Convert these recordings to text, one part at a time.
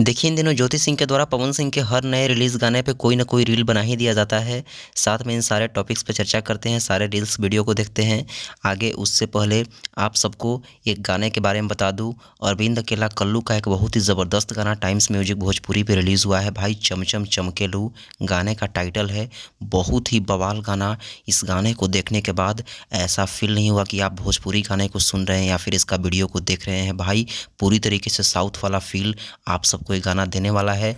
देखिए, इन दिनों ज्योति सिंह के द्वारा पवन सिंह के हर नए रिलीज़ गाने पे कोई ना कोई रील बना ही दिया जाता है। साथ में इन सारे टॉपिक्स पे चर्चा करते हैं, सारे रील्स वीडियो को देखते हैं। आगे उससे पहले आप सबको एक गाने के बारे में बता दूँ, अरविंद अकेला कल्लू का एक बहुत ही ज़बरदस्त गाना टाइम्स म्यूजिक भोजपुरी पे रिलीज़ हुआ है। भाई चमचम चमकेलू गाने का टाइटल है। बहुत ही बवाल गाना। इस गाने को देखने के बाद ऐसा फील नहीं हुआ कि आप भोजपुरी गाने को सुन रहे हैं या फिर इसका वीडियो को देख रहे हैं। भाई पूरी तरीके से साउथ वाला फील आप सबको ये गाना देने वाला है।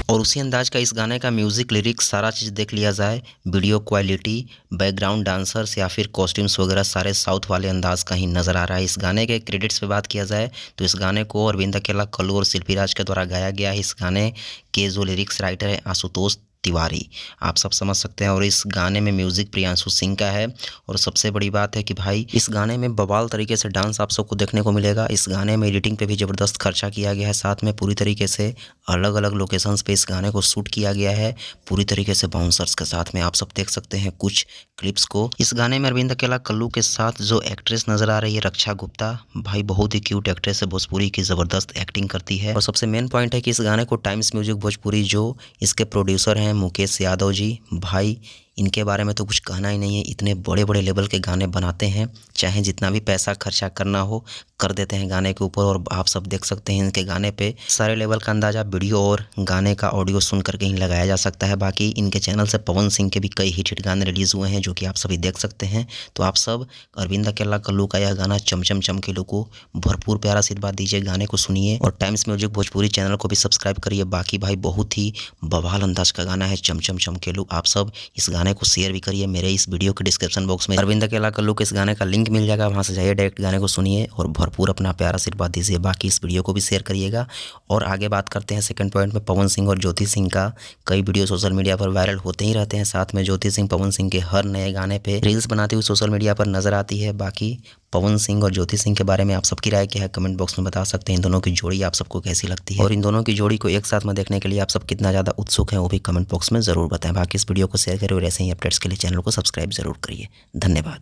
और उसी अंदाज का इस गाने का म्यूज़िक, लिरिक्स सारा चीज़ देख लिया जाए, वीडियो क्वालिटी, बैकग्राउंड डांसर्स या फिर कॉस्ट्यूम्स वगैरह सारे साउथ वाले अंदाज का ही नज़र आ रहा है। इस गाने के क्रेडिट्स पे बात किया जाए तो इस गाने को अरविंद अकेला कल्लू और शिल्पी राज के द्वारा गाया गया है। इस गाने के जो लिरिक्स राइटर है आशुतोष तिवारी, आप सब समझ सकते हैं। और इस गाने में म्यूज़िक प्रियांशु सिंह का है। और सबसे बड़ी बात है कि भाई इस गाने में बवाल तरीके से डांस आप सबको देखने को मिलेगा। इस गाने में एडिटिंग पे भी ज़बरदस्त खर्चा किया गया है। साथ में पूरी तरीके से अलग अलग लोकेशंस पे इस गाने को शूट किया गया है, पूरी तरीके से बाउंसर्स के साथ में। आप सब देख सकते हैं कुछ क्लिप्स को। इस गाने में अरविंद अकेला कल्लू के साथ जो एक्ट्रेस नज़र आ रही है रक्षा गुप्ता, भाई बहुत ही क्यूट एक्ट्रेस है, भोजपुरी की ज़बरदस्त एक्टिंग करती है। और सबसे मेन पॉइंट है कि इस गाने को टाइम्स म्यूजिक भोजपुरी जो इसके प्रोड्यूसर हैं मुकेश यादव जी, भाई इनके बारे में तो कुछ कहना ही नहीं है। इतने बड़े बड़े लेवल के गाने बनाते हैं, चाहे जितना भी पैसा खर्चा करना हो कर देते हैं गाने के ऊपर। और आप सब देख सकते हैं इनके गाने पे सारे लेवल का अंदाज़ा वीडियो और गाने का ऑडियो सुन करके ही लगाया जा सकता है। बाकी इनके चैनल से पवन सिंह के भी कई हिट गाने रिलीज़ हुए हैं जो कि आप सभी देख सकते हैं। तो आप सब अरविंद अकेला कल्लू का यह गाना चमचम चमकेलू को भरपूर प्यारा आशीर्वाद दीजिए, गाने को सुनिए और टाइम्स म्यूजिक भोजपुरी चैनल को भी सब्सक्राइब करिए। बाकी भाई बहुत ही बवाल अंदाज का गाना है चमचम चमकेलू। आप सब इस गाने को शेयर भी करिए। मेरे इस वीडियो के डिस्क्रिप्शन बॉक्स में अरविंद अकेला कल्लू के इस गाने का लिंक मिल जाएगा, वहाँ से जाइए, डायरेक्ट गाने को सुनिए और भरपूर अपना प्यारा आशीर्वाद दीजिए। बाकी इस वीडियो को भी शेयर करिएगा। और आगे बात करते हैं सेकंड पॉइंट में, पवन सिंह और ज्योति सिंह का कई वीडियो सोशल मीडिया पर वायरल होते ही रहते हैं। साथ में ज्योति सिंह पवन सिंह के हर नए गाने पे रील्स बनाती हुई सोशल मीडिया पर नजर आती है। बाकी पवन सिंह और ज्योति सिंह के बारे में आप सबकी राय क्या है कमेंट बॉक्स में बता सकते हैं। इन दोनों की जोड़ी आप सबको कैसी लगती है और इन दोनों की जोड़ी को एक साथ में देखने के लिए आप सब कितना ज़्यादा उत्सुक हैं वो भी कमेंट बॉक्स में ज़रूर बताएं। बाकी इस वीडियो को शेयर करें और ऐसे ही अपडेट्स के लिए चैनल को सब्सक्राइब जरूर करिए। धन्यवाद।